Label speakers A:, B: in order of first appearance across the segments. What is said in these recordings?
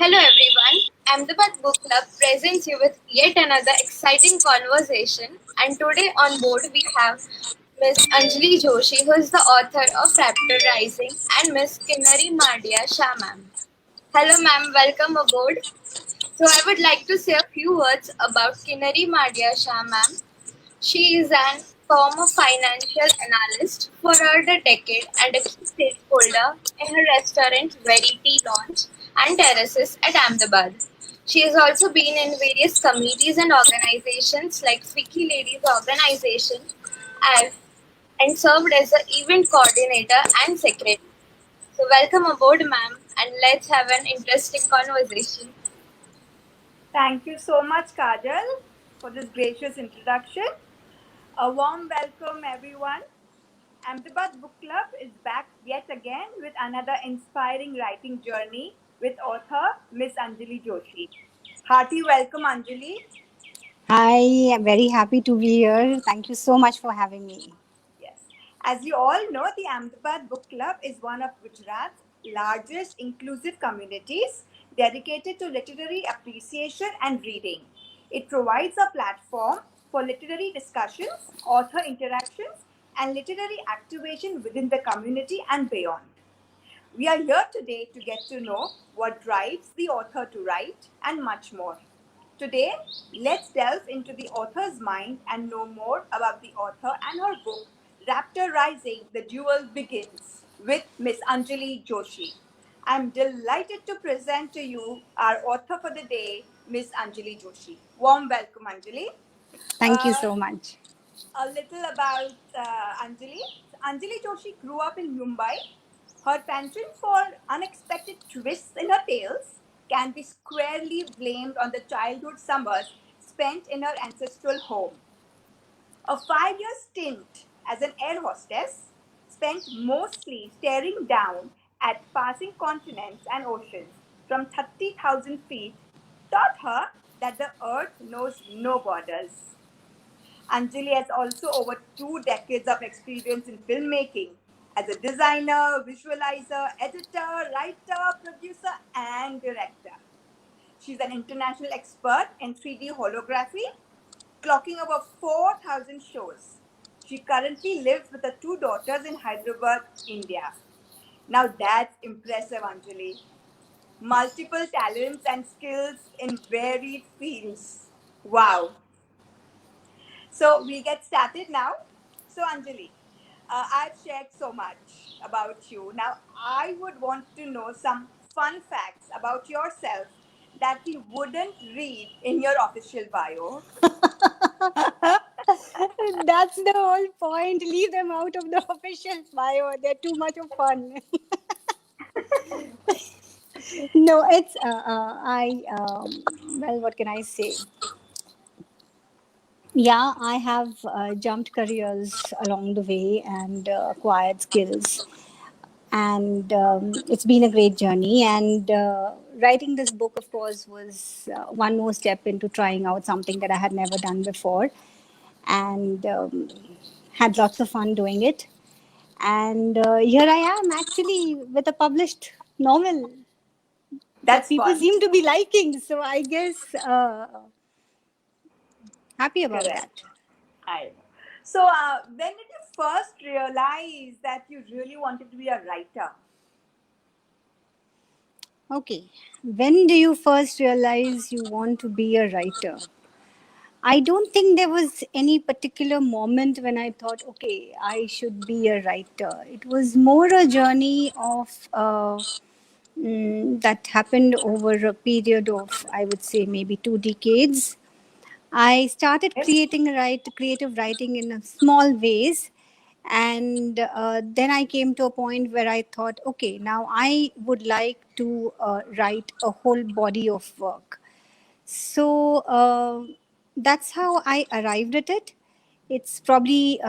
A: Hello everyone, Ahmedabad Book Club presents you with yet another exciting conversation, and today on board we have Miss Anjali Joshi, who is the author of Raptor Rising, and Miss Kinnari Madia Shah ma'am. Hello ma'am, welcome aboard. So I would like to say a few words about Kinnari Madia Shah ma'am. She is an former financial analyst for over a decade and a key stakeholder in her restaurant Verity launch and terraces at Ahmedabad. She has also been in various committees and organizations like Fiki Ladies Organization as and served as the event coordinator and secretary. So welcome aboard ma'am and let's have an interesting conversation.
B: Thank you so much, Kajal, for this gracious introduction. A warm welcome, everyone. Ahmedabad Book Club is back yet again with another inspiring writing journey with author Miss Anjali Joshi. Hearty welcome, Anjali.
C: Hi, I'm very happy to be here. Thank you so much for having me.
B: Yes. As you all know, the Ahmedabad Book Club is one of Gujarat's largest inclusive communities dedicated to literary appreciation and reading. It provides a platform for literary discussions, author interactions, and literary activation within the community and beyond. We are here today to get to know what drives the author to write and much more. Today, let's delve into the author's mind and know more about the author and her book, Raptor Rising, The Duel Begins, with Miss Anjali Joshi. I'm delighted to present to you our author for the day, Miss Anjali Joshi. Warm welcome, Anjali.
C: Thank you
B: Uh,
C: so much.
B: a little about Anjali. Anjali Joshi grew up in Mumbai. Her penchant for unexpected twists in her tales can be squarely blamed on the childhood summers spent in her ancestral home. A 5 year stint as an air hostess, spent mostly staring down at passing continents and oceans from 30,000 feet, taught her that the earth knows no borders. Anjali has also over 2 decades of experience in filmmaking as a designer, visualizer, editor, writer, producer, and director. She's an international expert in 3D holography, clocking over 4,000 shows. She currently lives with her two daughters in Hyderabad, India. Now that's impressive, Anjali. Multiple talents and skills in varied fields. Wow. So we get started now. So Anjali, I've shared so much about you. Now I would want to know some fun facts about yourself that we wouldn't read in your official bio.
C: That's the whole point. Leave them out of the official bio. They're too much of fun. No, it's well, what can I say? Yeah, I have jumped careers along the way and acquired skills, and it's been a great journey. And writing this book, of course, was one more step into trying out something that I had never done before, and had lots of fun doing it. And here I am actually with a published novel that
B: That's
C: people
B: fun.
C: seem to be liking. So I guess happy about
B: Correct.
C: that.
B: I know. So when did you first realize that you really wanted to be a writer?
C: Okay. When do you first realize you want to be a writer? I don't think there was any particular moment when I thought, okay, I should be a writer. It was more a journey of that happened over a period of, I would say, maybe 2 decades. I started
B: Yes.
C: creative writing in a small ways, and then I came to a point where I thought, okay, now I would like to write a whole body of work. So that's how I arrived at it. It's probably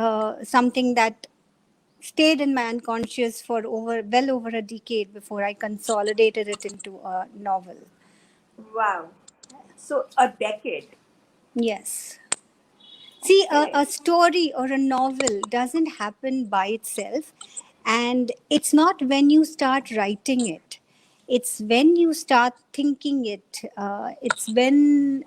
C: something that stayed in my unconscious for well over a decade before I consolidated it into a novel.
B: Wow. So a decade.
C: Yes. See,
B: Okay.
C: a story or a novel doesn't happen by itself, and it's not when you start writing it. It's when you start thinking it. It's when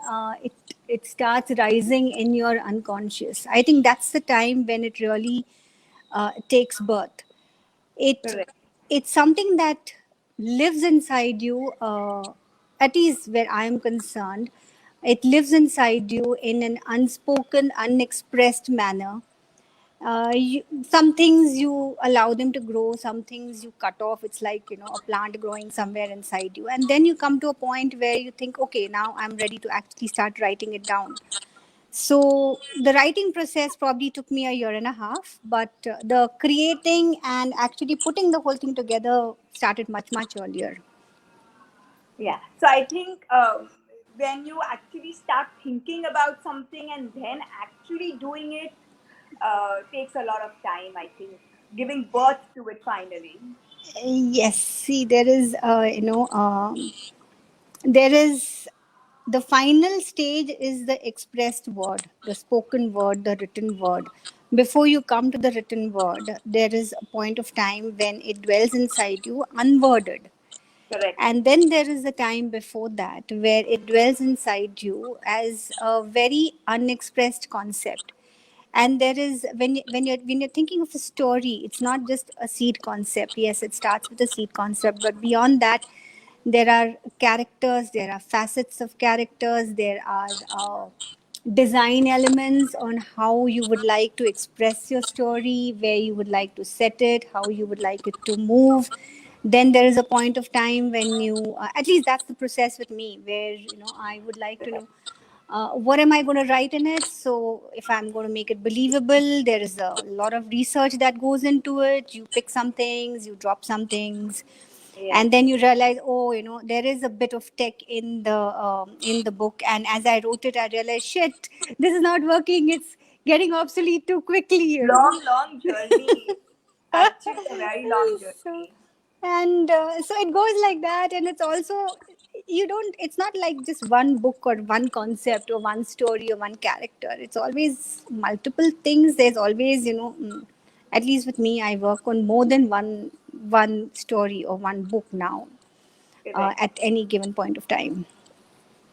C: it starts rising in your unconscious. I think that's the time when it really takes birth. It
B: Correct.
C: it's something that lives inside you. At least where I am concerned, it lives inside you in an unspoken, unexpressed manner. Some things you allow them to grow, some things you cut off. It's like, a plant growing somewhere inside you, and then you come to a point where you think, okay, now I'm ready to actually start writing it down. So the writing process probably took me a year and a half, but the creating and actually putting the whole thing together started much earlier.
B: Yeah. So I think when you actually start thinking about something and then actually doing it takes a lot of time, I think, giving birth to it finally.
C: Yes, see, there is the final stage is the expressed word, the spoken word, the written word. Before you come to the written word, there is a point of time when it dwells inside you unworded.
B: Correct.
C: And then there is a time before that where it dwells inside you as a very unexpressed concept. And there is when you're thinking of a story, it's not just a seed concept. Yes, it starts with a seed concept, but beyond that, there are characters, there are facets of characters, there are design elements on how you would like to express your story, where you would like to set it, how you would like it to move. Then there is a point of time when you, at least that's the process with me, where I would like to know what am I going to write in it. So if I'm going to make it believable, there is a lot of research that goes into it. You pick some things, you drop some things,
B: Yeah.
C: and then you realize, oh, there is a bit of tech in the book. And as I wrote it, I realized, shit, this is not working. It's getting obsolete too quickly.
B: Long, long journey. Actually, a very long
C: So,
B: journey.
C: and so it goes like that. And it's also, it's not like just one book or one concept or one story or one character. It's always multiple things. There's always, at least with me, I work on more than one story or one book now,
B: Correct.
C: at any given point of time.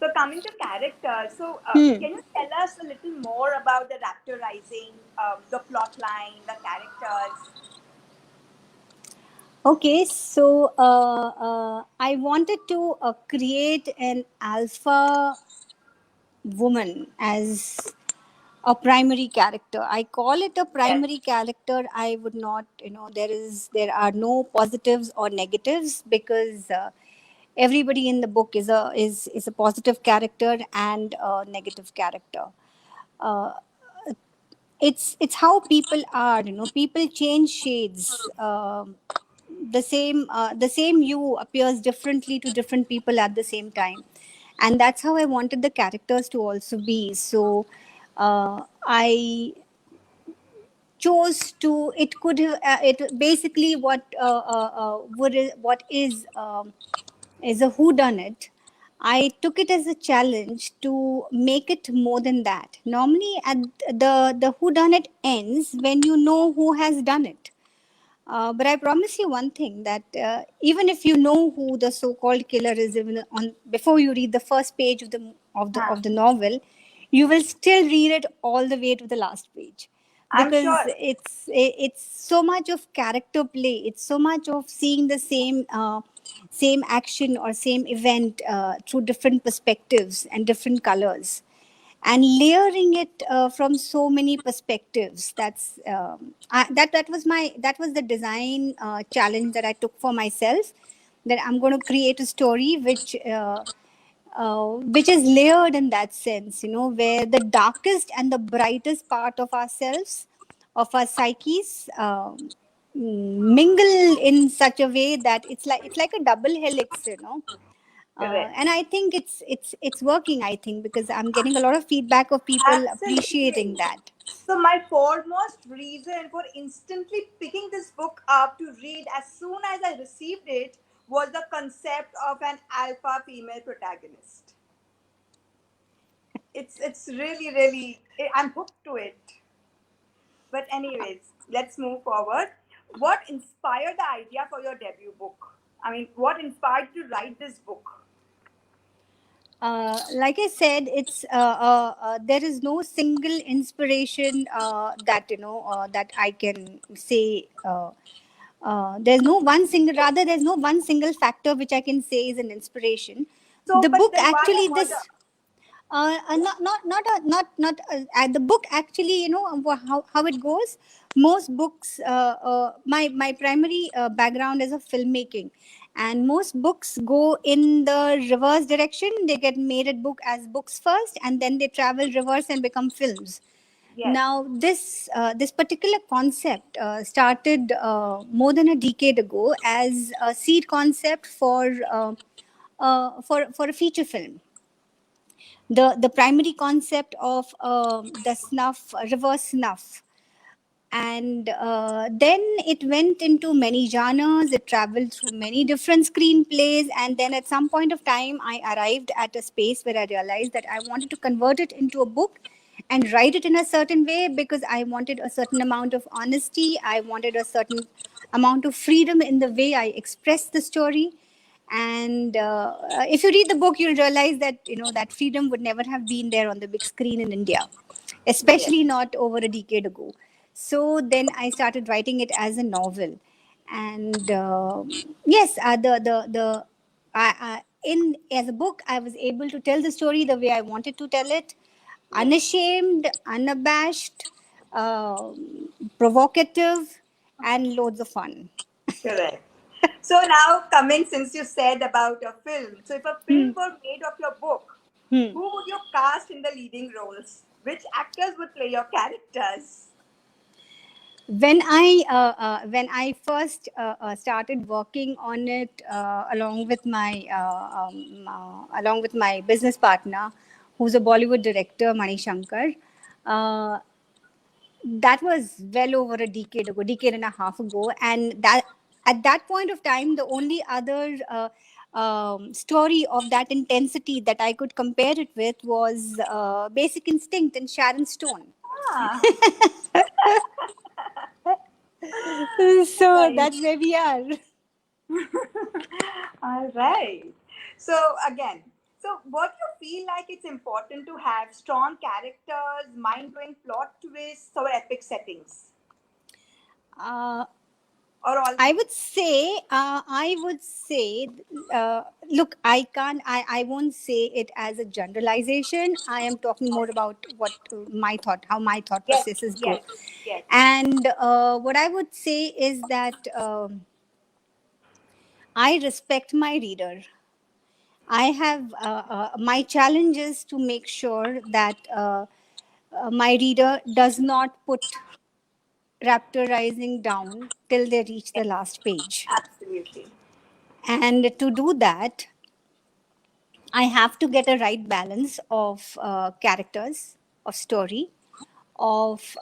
B: So coming to characters, so
C: Hmm.
B: can you tell us a little more about the Raptor Rising, the plot line, the characters?
C: Okay, so I wanted to create an alpha woman as a primary character. I call it a
B: Yes.
C: primary character. I would not, there are no positives or negatives, because everybody in the book is a positive character and a negative character. Uh, it's how people are. People change shades. The same you appears differently to different people at the same time, and that's how I wanted the characters to also be. So I chose to, it could it basically what is a who done it. I took it as a challenge to make it more than that. Normally at the who done it ends when you know who has done it. But I promise you one thing, that even if you know who the so-called killer is, even on before you read the first page of the
B: Huh.
C: novel, you will still read it all the way to the last page,
B: I'm
C: because
B: sure.
C: it's so much of character play. It's so much of seeing the same action or same event through different perspectives and different colors, and layering it from so many perspectives. That was the design challenge that I took for myself, that I'm going to create a story which is layered in that sense, where the darkest and the brightest part of ourselves, of our psyches, mingle in such a way that it's like a double helix.
B: Correct.
C: And I think it's working. I think, because I'm getting a lot of feedback of people appreciating
B: Absolutely.
C: that.
B: So my foremost reason for instantly picking this book up to read as soon as I received it was the concept of an alpha female protagonist. It's really really I'm hooked to it. But anyways, let's move forward. What inspired the idea for your debut book? I mean, what inspired you to write this book?
C: Like I said, it's there is no single inspiration that that I can say. There's no one single, rather there's no one single factor which I can say is an inspiration.
B: So,
C: The
B: but
C: book
B: then why a
C: actually,
B: murder?
C: the book actually, how it goes. Most books, my primary background is of filmmaking, and most books go in the reverse direction. They get made at book as books first, and then they travel reverse and become films.
B: Yes.
C: Now, this particular concept started more than a decade ago as a seed concept for a feature film. The primary concept of the snuff, reverse snuff, and then it went into many genres. It traveled through many different screenplays, and then at some point of time I arrived at a space where I realized that I wanted to convert it into a book and write it in a certain way, because I wanted a certain amount of honesty, I wanted a certain amount of freedom in the way I expressed the story. And if you read the book, you'll realize that that freedom would never have been there on the big screen in India,
B: Yes.
C: especially not over a decade ago. So then I started writing it as a novel, and yes, in as a book, I was able to tell the story the way I wanted to tell it,
B: Yes.
C: unashamed, unabashed, provocative, and loads of fun.
B: Correct. So now, coming since you said about a film, so if a
C: Hmm.
B: film were made of your book,
C: Hmm.
B: who would you cast in the leading roles? Which actors would play your characters?
C: When I first started working on it along with my business partner, who's a Bollywood director, Mani Shankar. Uh, that was well over a decade and a half ago, and that at that point of time, the only other story of that intensity that I could compare it with was Basic Instinct and Sharon Stone.
B: Ah,
C: So
B: right.
C: that's where we are.
B: All right. So again, so what you feel like it's important to have strong characters, mind-blowing plot twists, or epic settings,
C: Uh,
B: or all
C: I
B: three?
C: would say, look, I won't say it as a generalization. I am talking more about how my thought
B: Yes,
C: processes go.
B: yes, yes.
C: And what I would say is that I respect my reader. I have my challenge is to make sure that my reader does not put Raptor rising down till they reach the last page.
B: Absolutely.
C: And to do that, I have to get a right balance of characters, of story, of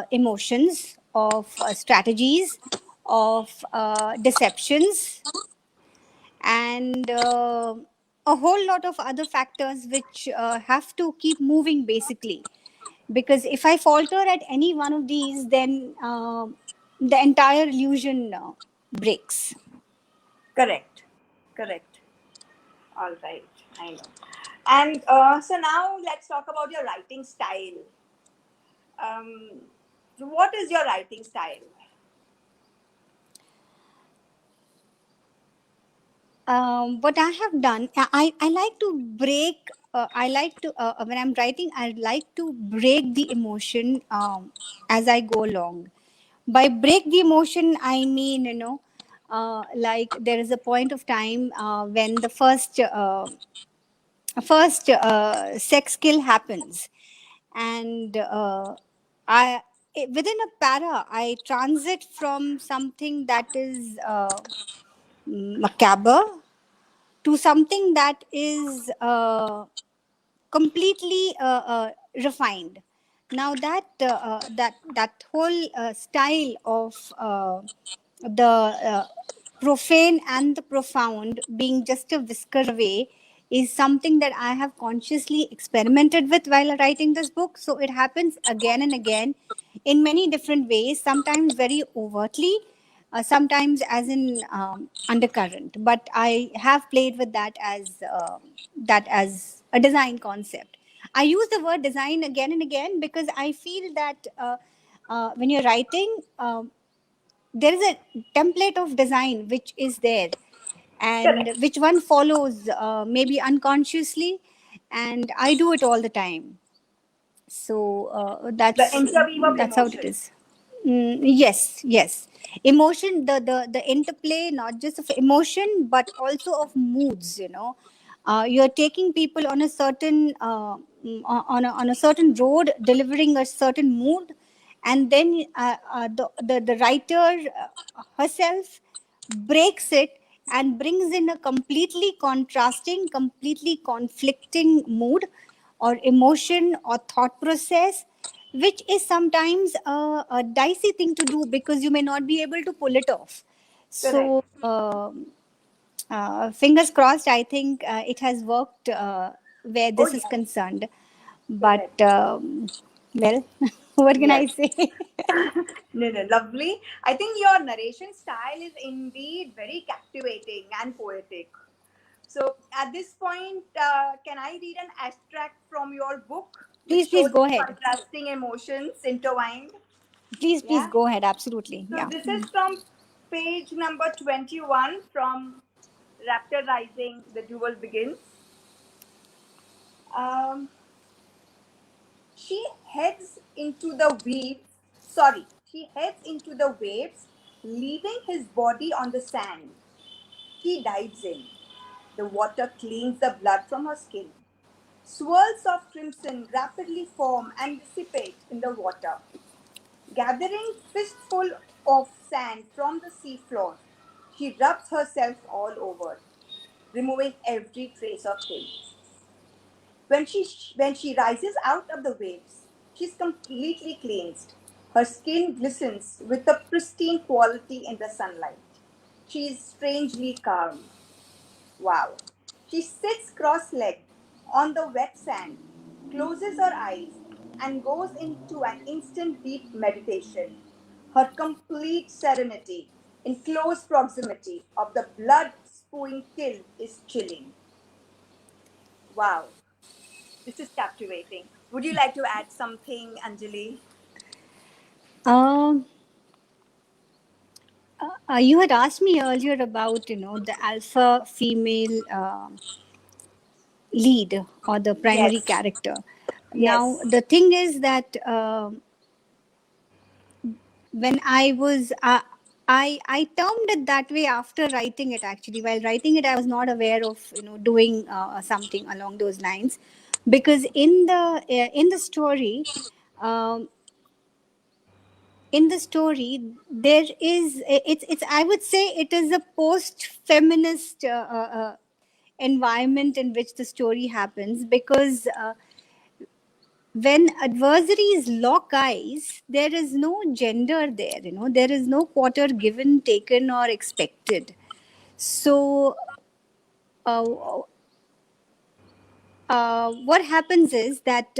C: emotions, of strategies, of deceptions, and a whole lot of other factors which have to keep moving basically. Because if I falter at any one of these, then the entire illusion breaks.
B: Correct. Correct. All right. I know. And so now let's talk about your writing style. Um, so what is your writing style?
C: What I have done, I like to break. I like to when I'm writing, I like to break the emotion as I go along. By break the emotion, I mean like there is a point of time when the first sex kill happens, and within a para, I transit from something that is macabre to something that is completely refined. Now that whole style of the profane and the profound being just a whisker away is something that I have consciously experimented with while writing this book. So it happens again and again in many different ways, sometimes very overtly, sometimes as in undercurrent. But I have played with that as a design concept. I use the word design again and again because I feel that when you're writing, there is a template of design which is there, and
B: Correct.
C: which one follows maybe unconsciously, and I do it all the time. So
B: The interweave of
C: that's how it
B: emotions.
C: is. Yes, yes. Emotion, the interplay not just of emotion but also of moods. You're taking people on a certain on a certain road, delivering a certain mood, and then the writer herself breaks it and brings in a completely contrasting, completely conflicting mood or emotion or thought process, which is sometimes a dicey thing to do because you may not be able to pull it off.
B: Correct.
C: So, fingers crossed, I think it has worked where
B: Oh
C: this is
B: yes.
C: concerned. But,
B: Correct.
C: well, what can
B: Yes.
C: I say?
B: No, no, lovely. I think your narration style is indeed very captivating and poetic. So, at this point, can I read an extract from your book which
C: Please
B: shows
C: go
B: the
C: ahead.
B: contrasting emotions intertwined?
C: Please
B: Yeah.
C: go ahead. Absolutely.
B: So,
C: Yeah.
B: this is from page number 21 from Raptor Rising, The Duel Begins. Um, she heads into the weeds. Sorry, she heads into the waves, leaving his body on the sand. He dives in. The water cleans the blood from her skin. Swirls of crimson rapidly form and dissipate in the water, gathering fistful of sand from the seafloor. She rubs herself all over, removing every trace of guilt. When she rises out of the waves, she's completely cleansed. Her skin glistens with a pristine quality in the sunlight. She is strangely calm. Wow. She sits cross legged on the wet sand, closes her eyes, and goes into an instant deep meditation. Her complete serenity in close proximity of the blood spewing kill is chilling. Wow. This is captivating. Would you like to add something, Anjali?
C: Um, you had asked me earlier about the alpha female lead or the primary
B: Yes.
C: character. Now
B: Yes.
C: the thing is that when I was I termed it that way after writing it. Actually, while writing it, I was not aware of doing something along those lines, because in the story. Um, in the story there is it's I would say it is a post feminist environment in which the story happens, because when adversaries lock eyes, there is no gender there. There is no quarter given, taken, or expected. So uh, what happens is that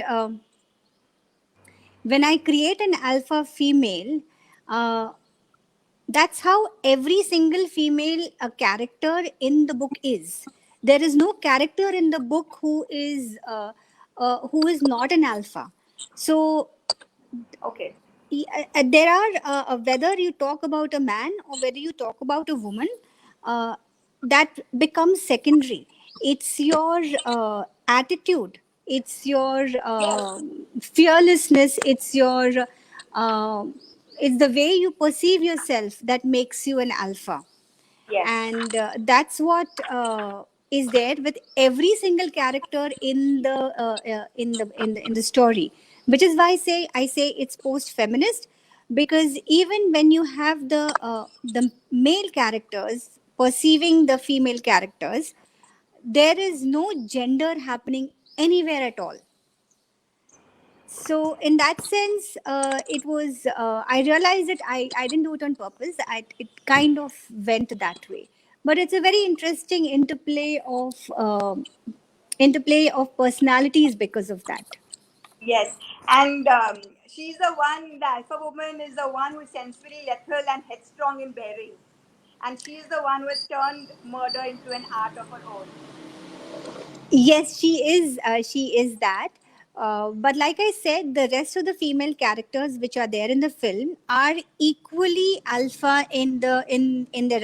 C: when I create an alpha female, uh, that's how every single female character in the book is. There is no character in the book who is not an alpha. So
B: Okay.
C: there are whether you talk about a man or whether you talk about a woman, uh, that becomes secondary. It's your attitude, it's your
B: Yes.
C: fearlessness, uh, it's the way you perceive yourself that makes you an alpha.
B: Yes.
C: And that's what is there with every single character in the story, which is why I say it's post feminist, because even when you have the male characters perceiving the female characters, there is no gender happening anywhere at all. So in that sense, it was I realized that I didn't do it on purpose. It kind of went that way, but it's a very interesting interplay of personalities because of that.
B: Yes, and she's the one, the alpha woman is the one who is sensually lethal and headstrong in bearing. And she is the one who has turned murder into an art of her own.
C: Yes, she is. She is that. But like I said, the rest of the female characters which are there in the film are equally alpha in their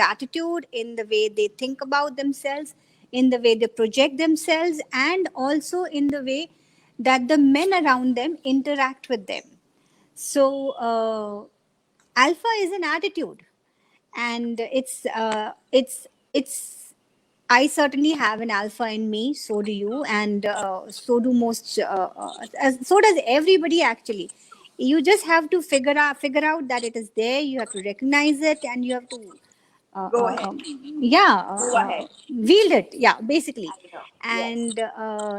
C: attitude, in the way they think about themselves, in the way they project themselves, and also in the way that the men around them interact with them. So, alpha is an attitude, and it's I certainly have an alpha in me. So do you, and so do most. So does everybody. Actually, you just have to figure out that it is there. You have to recognize it, and you have to uh,
B: Go
C: uh,
B: ahead.
C: um, yeah,
B: Go ahead.
C: wield it. Yeah, basically.
B: I know. Yes.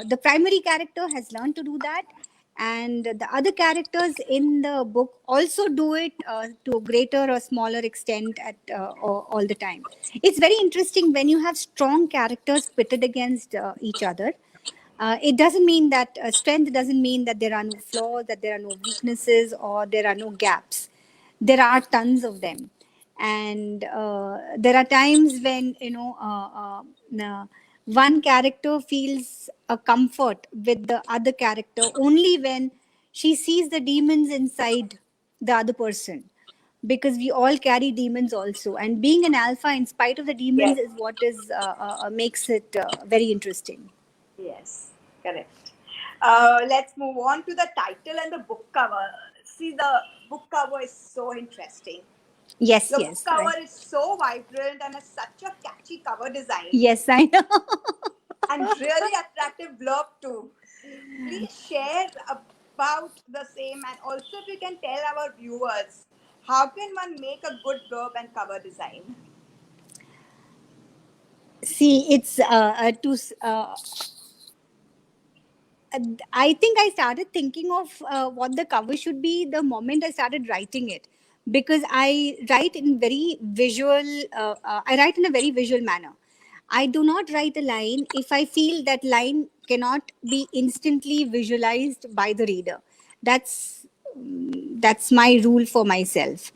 C: And the primary character has learned to do that, and the other characters in the book also do it to a greater or smaller extent at all the time. It's very interesting when you have strong characters pitted against each other. It doesn't mean that strength doesn't mean that there are no flaws, that there are no weaknesses, or there are no gaps. There are tons of them, and there are times when one character feels a comfort with the other character only when she sees the demons inside the other person, because we all carry demons also, and being an alpha in spite of the demons
B: Yes.
C: is what is makes it very interesting.
B: Yes. Correct. Let's move on to the title and the book cover. See, the book cover is so interesting.
C: Yes,
B: The book
C: yes,
B: cover is so vibrant and has such a catchy cover design
C: yes, I know.
B: and really attractive blurb too. Please share about the same, and also if you can tell our viewers how can one make a good blurb and cover design.
C: See, it's I think I started thinking of what the cover should be the moment I started writing it, because I write in very visual. I write in a very visual manner. I do not write a line if I feel that line cannot be instantly visualized by the reader. That's my rule for myself.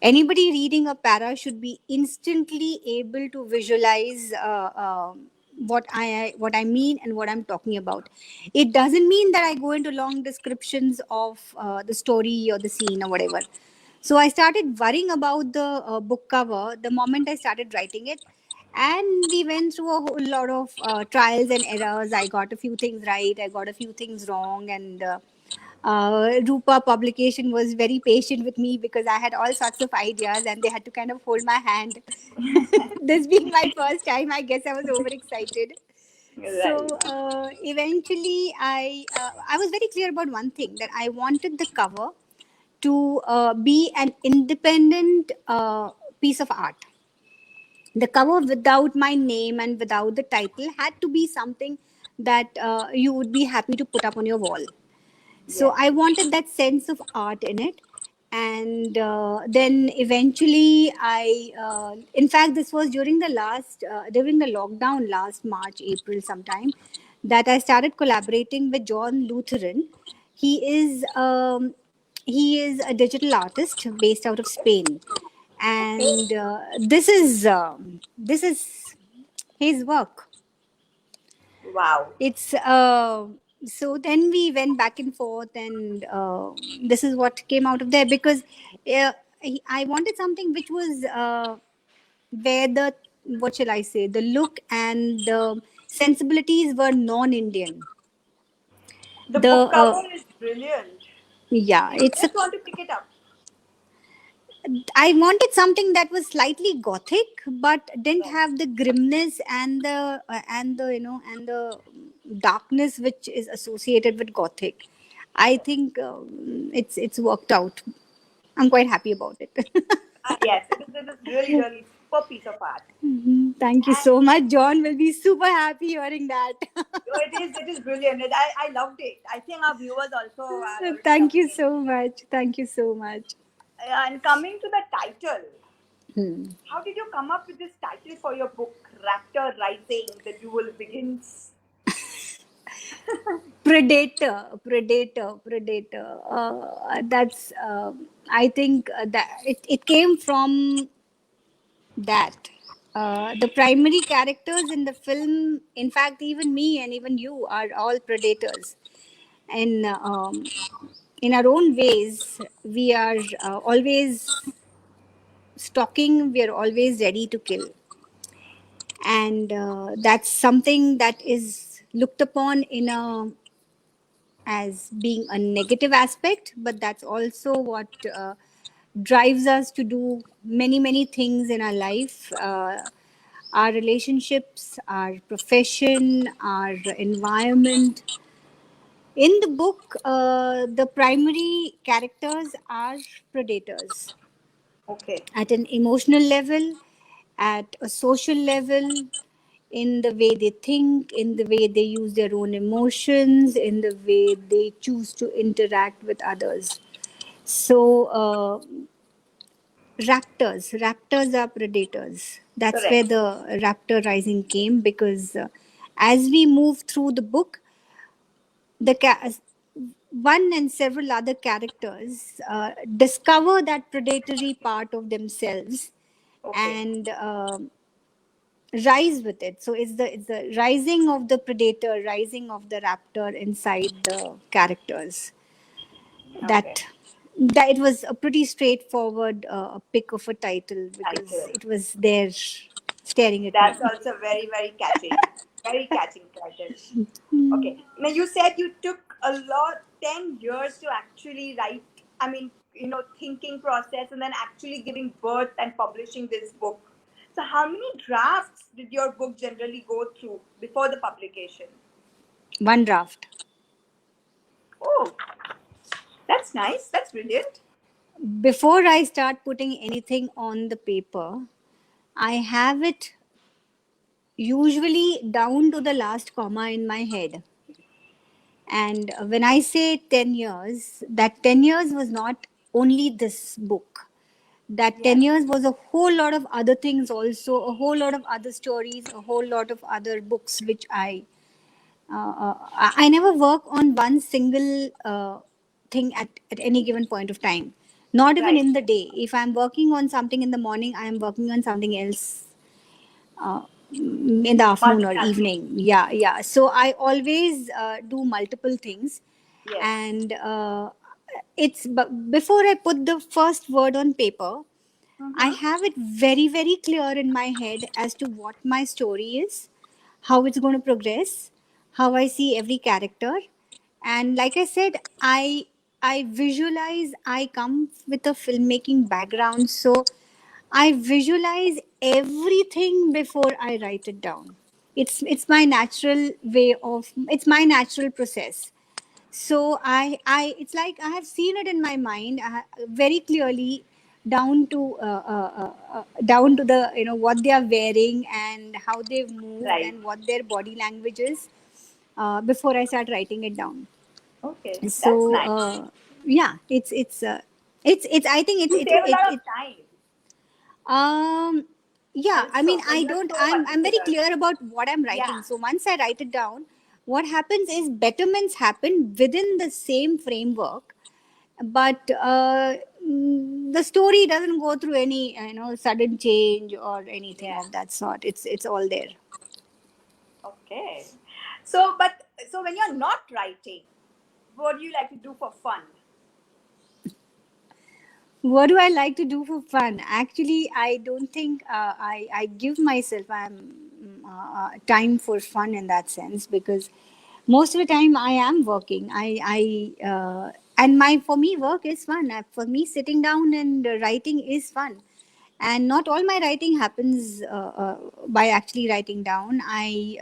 C: Anybody reading a para should be instantly able to visualize what I mean and what I'm talking about. It doesn't mean that I go into long descriptions of the story or the scene or whatever. So I started worrying about the book cover the moment I started writing it, and we went through a whole lot of trials and errors. I got a few things right, I got a few things wrong, and Rupa publication was very patient with me because I had all sorts of ideas and they had to kind of hold my hand. This being my first time, I guess I was overexcited.
B: Right.
C: So eventually, I was very clear about one thing, that I wanted the cover to be an independent piece of art. The cover without my name and without the title had to be something that you would be happy to put up on your wall. So
B: Yes.
C: I wanted that sense of art in it. And then eventually in fact, this was during the lockdown last March, April sometime, that I started collaborating with John Lutheran. He is, he is a digital artist based out of Spain.
B: Okay.
C: And this is his work.
B: Wow.
C: It's so then we went back and forth, and this is what came out of there, because uh, I wanted something which was where the, what shall I say, the look and the sensibilities were non-Indian.
B: The
C: The
B: book cover is brilliant.
C: yeah,
B: You
C: it's a,
B: just want to pick it up.
C: I wanted something that was slightly gothic, but didn't
B: Right.
C: have the grimness and the darkness which is associated with gothic. I think it's worked out. I'm quite happy about it.
B: Yes, it is really, really super piece of art.
C: Mhm. Thank you
B: And
C: so much. John will be super happy hearing that.
B: it is brilliant. I loved it. I think our viewers also are already
C: Thank
B: loving
C: you
B: it.
C: so much. Thank you so much.
B: And coming to the title,
C: Hmm.
B: how did you come up with this title for your book, Raptor Rising? The duel begins.
C: Predator. That's I think that it came from that. The primary characters in the film, in fact, even me and even you are all predators. And in our own ways, we are always stalking, we are always ready to kill. And that's something that is looked upon in a as being a negative aspect, but that's also what drives us to do many things in our life, our relationships, our profession, our environment. In the book, the primary characters are predators
B: Okay.
C: at an emotional level, at a social level, in the way they think, in the way they use their own emotions, in the way they choose to interact with others. So, raptors are predators. That's where
B: Correct.
C: the raptor rising came, because as we move through the book, the one and several other characters discover that predatory part of themselves
B: Okay.
C: and rise with it. So it's the rising of the predator, rising of the raptor inside the characters.
B: Okay.
C: That it was a pretty straightforward pick of a title because
B: Title.
C: it was there staring at me.
B: That's also very, very catching. Very catching title. Okay. Now you said you took a lot, 10 years to actually write, I mean, thinking process and then actually giving birth and publishing this book. So how many drafts did your book generally go through before the publication?
C: One draft.
B: Oh, that's nice. That's brilliant.
C: Before I start putting anything on the paper, I have it usually down to the last comma in my head. And when I say 10 years, that 10 years was not only this book. That 10
B: Yes.
C: years was a whole lot of other things also, a whole lot of other stories, a whole lot of other books which I never work on one single thing at any given point of time. Not even
B: Right.
C: in the day. If I'm working on something in the morning, I am working on something else in the afternoon or
B: Multitasking.
C: evening. Yeah. So I always do multiple things,
B: Yes.
C: and it's but before I put the first word on paper, I
B: Mm-hmm.
C: have it very clear in my head as to what my story is, how it's going to progress, how I see every character, and like I said, I visualize. I come with a filmmaking background, so I visualize everything before I write it down. It's my natural way of it's my natural process. So I it's like I have seen it in my mind very clearly down to the what they are wearing and how they've moved
B: Right.
C: and what their body language is before I start writing it down.
B: Okay. That's
C: So
B: nice.
C: yeah, it's I think
B: You save a lot of time.
C: um yeah, I mean,
B: Also, when you're so
C: I'm very
B: particular.
C: clear about what I'm
B: Yeah.
C: writing. So once I write it down, what happens is betterments happen within the same framework, but the story doesn't go through any sudden change or anything
B: Yeah.
C: of that sort. It's all there.
B: Okay. So when you're not writing, what do you like to do for fun?
C: What do I like to do for fun? Actually, I don't think I give myself time for fun in that sense, because most of the time I am working. And my for me work is fun. For me, sitting down and writing is fun. And not all my writing happens by actually writing down. I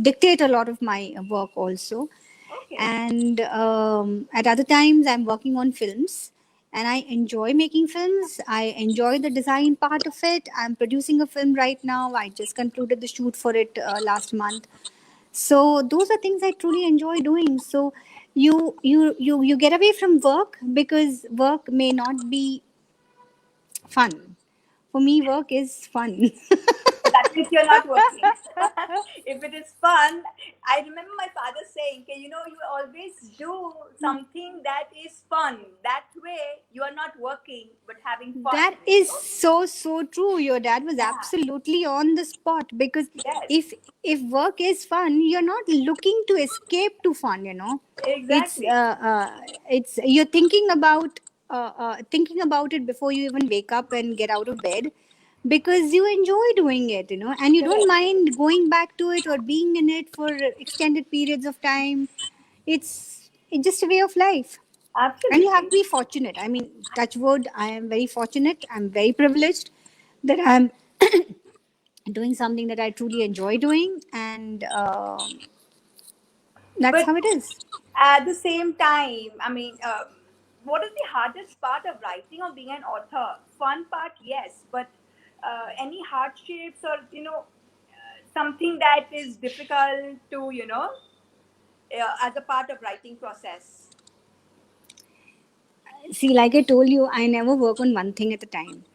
C: dictate a lot of my work also,
B: Okay.
C: and at other times I'm working on films, and I enjoy making films. I enjoy the design part of it. I'm producing a film right now. I just concluded the shoot for it last month. So those are things I truly enjoy doing. So you get away from work because work may not be fun. For me, work is fun.
B: That means you're not working. If it is fun, I remember my father saying, okay, you always do something that is fun. That way, you are not working but having fun.
C: That is so so true. Your dad was
B: Yeah.
C: absolutely on the spot, because
B: Yes.
C: if work is fun, you're not looking to escape to fun. It's
B: Exactly.
C: you're thinking about it before you even wake up and get out of bed, because you enjoy doing it, and you don't
B: Correct.
C: mind going back to it or being in it for extended periods of time. It's just a way of life. And you have to
B: Absolutely.
C: be fortunate. I mean, touch wood, I am very fortunate. I'm very privileged that I'm doing something that I truly enjoy doing. And that's
B: But
C: how it is.
B: at the same time, I mean, what is the hardest part of writing or being an author? Fun part, yes, but any hardships or something that is difficult to as a part of writing process.
C: See, like I told you, I never work on one thing at a time.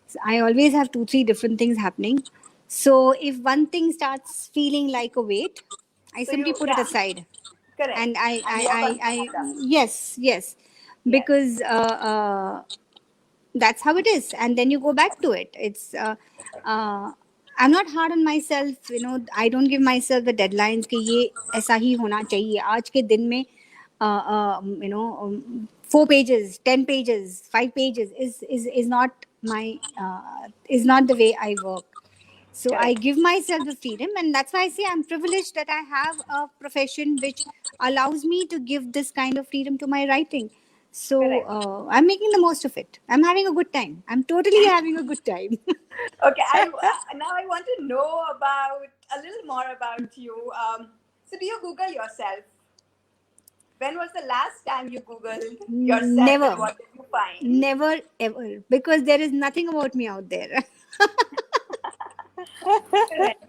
C: So I always have two, three different things happening. So if one thing starts feeling like a weight, I
B: So
C: simply
B: you,
C: put it
B: yeah,
C: aside.
B: correct,
C: And
B: and work on some other.
C: yes, yes,
B: Yes,
C: because that's how it is, and then you go back to it. It's I'm not hard on myself, I don't give myself the deadlines कि ये ऐसा ही होना चाहिए आज के दिन में. 4 pages, 10 pages, 5 pages is not my is not the way I work. So I
B: correct,
C: give myself the freedom, and that's why I say I'm privileged that I have a profession which allows me to give this kind of freedom to my writing. So
B: correct.
C: I'm making the most of it. I'm having a good time. I'm totally having a good time.
B: Okay, now I want to know about a little more about you. So do you Google yourself? When was the last time you Googled yourself, and
C: Never,
B: what did you find?
C: never, ever, because there is nothing about me out there.
B: Correct.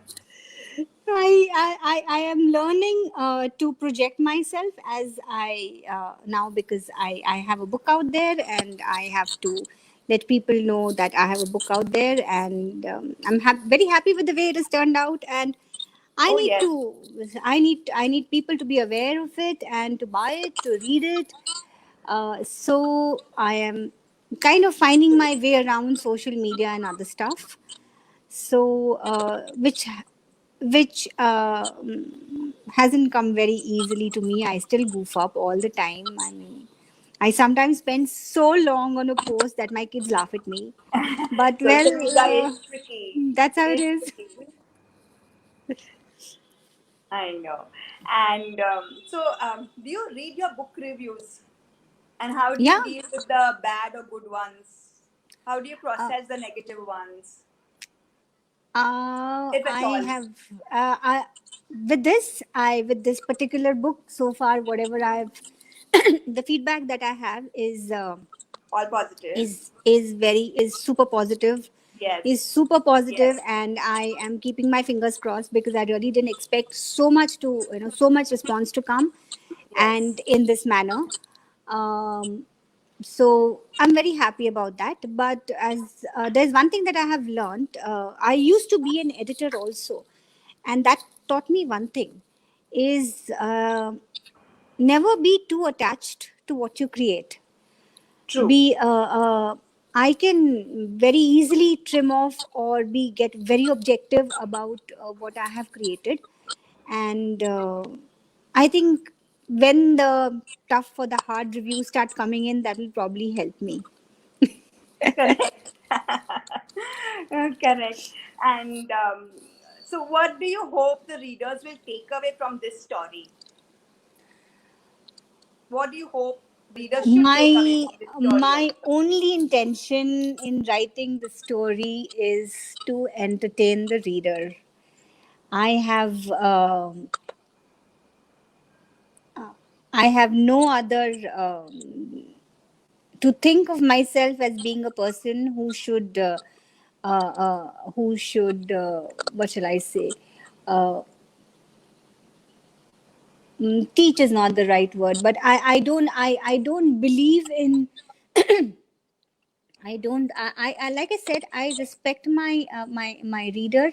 C: I am learning to project myself as I now, because I have a book out there, and I have to let people know that I have a book out there, and I'm very happy with the way it has turned out. And I
B: Oh
C: need
B: yes,
C: to I need people to be aware of it and to buy it, to read it. So I am kind of finding my way around social media and other stuff. So which hasn't come very easily to me. I still goof up all the time. I mean, I sometimes spend so long on a post that my kids laugh at me. But
B: social
C: well,
B: media is tricky.
C: that's
B: It
C: how it
B: is
C: is.
B: tricky. I know. And do you read your book reviews? And how do
C: Yeah.
B: you deal with the bad or good ones? How do you
C: Uh,
B: process the negative ones, if at
C: I
B: all?
C: have with this particular book so far, whatever I've the feedback that I have
B: All positive?
C: is super positive, is
B: Yes.
C: super positive,
B: Yes.
C: and I am keeping my fingers crossed, because I really didn't expect so much to so much response to come, and
B: Yes.
C: in this manner. um, so I'm very happy about that. But as there's one thing that I have learned, I used to be an editor also, and that taught me one thing, is never be too attached to what you create.
B: True.
C: Be I can very easily trim off or be get very objective about what I have created. And I think when the tough or the hard reviews start coming in, that will probably help me.
B: Correct. Correct. And so, what do you hope the readers will take away from this story? What do you hope readers should take away
C: my
B: from this story
C: my
B: also?
C: only intention in writing the story is to entertain the reader. I have I have no other to think of myself as being a person who should what shall I say, uh, teach is not the right word, but I don't believe in I don't I like I said, I respect my my reader.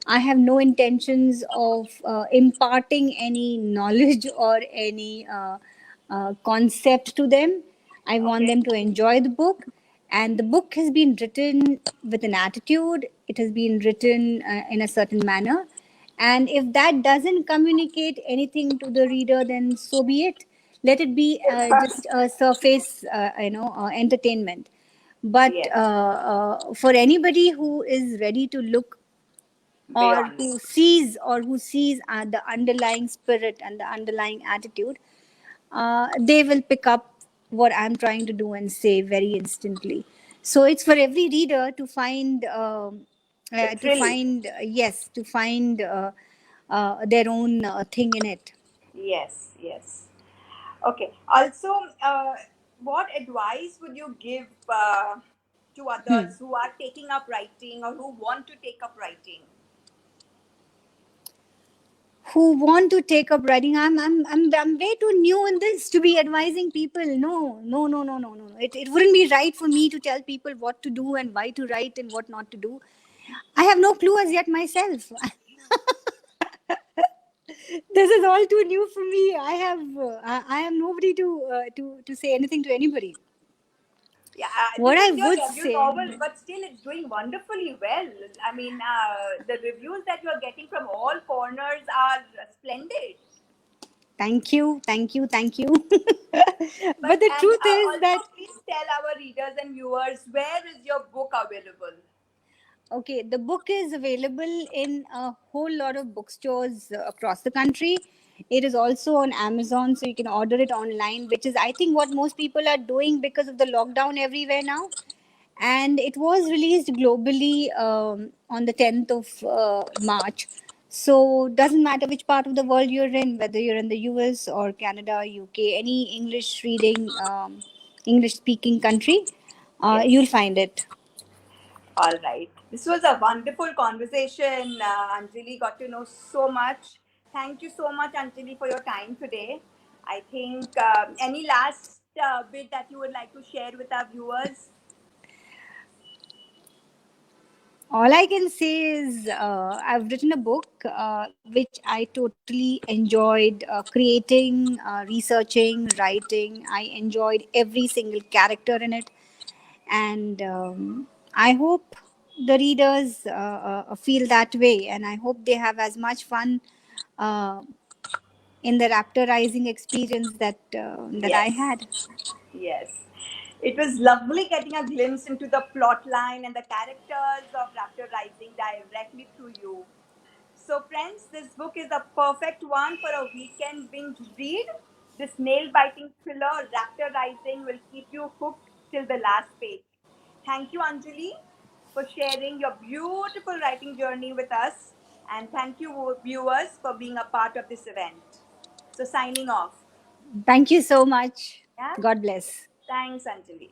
C: I have no intentions of imparting any knowledge or any concept to them. I want
B: Okay.
C: them to enjoy the book. And the book has been written with an attitude, it has been written in a certain manner. And if that doesn't communicate anything to the reader, then so be it. Let it be just a surface, entertainment. But
B: Yes.
C: for anybody who is ready to look,
B: Beyond.
C: who sees the underlying spirit and the underlying attitude, they will pick up what I'm trying to do and say very instantly. So it's for every reader to find
B: The thrill.
C: yes, to find their own thing in it.
B: Yes, yes. Okay. Also, what advice would you give to others who are taking up writing or who want to take up writing?
C: Who want to take up writing? I'm way too new in this to be advising people. No, no, no, no, no, no. It wouldn't be right for me to tell people what to do and why to write and what not to do. I have no clue as yet myself. This is all too new for me. I am nobody to say anything to anybody.
B: Yeah,
C: What
B: this
C: I
B: is your
C: would
B: debut
C: say,
B: novel, but still it's doing wonderfully well. I mean, the reviews that you're getting from all corners are splendid.
C: thank you, thank you, thank you.
B: But
C: But the
B: and
C: truth is that,
B: also please tell our readers and viewers where is your book available?
C: okay, the book is available in a whole lot of bookstores across the country. It is also on Amazon, so you can order it online, which is, I think, what most people are doing because of the lockdown everywhere now. And it was released globally on the 10th of March. So, doesn't matter which part of the world you're in, whether you're in the US or Canada, UK, any English speaking country, you'll
B: Yes.
C: find it.
B: All right. This was a wonderful conversation. Anjali got to know so much. Thank you so much, Anjali, for your time today. I think any last bit that you would like to share with our viewers?
C: All I can say is I've written a book which I totally enjoyed creating, researching, writing. I enjoyed every single character in it. And I hope the readers feel that way. And I hope they have as much fun uh, in the raptorizing experience that I
B: Yes.
C: had.
B: Yes. It was lovely getting a glimpse into the plot line and the characters of Raptor Rising directly through you. So, friends, this book is a perfect one for a weekend binge read. This nail biting thriller, Raptor Rising, will keep you hooked till the last page. Thank you, Anjali, for sharing your beautiful writing journey with us. And thank you, viewers, for being a part of this event. So, signing off.
C: Thank you so much.
B: Yeah.
C: God bless.
B: Thanks, Anjali.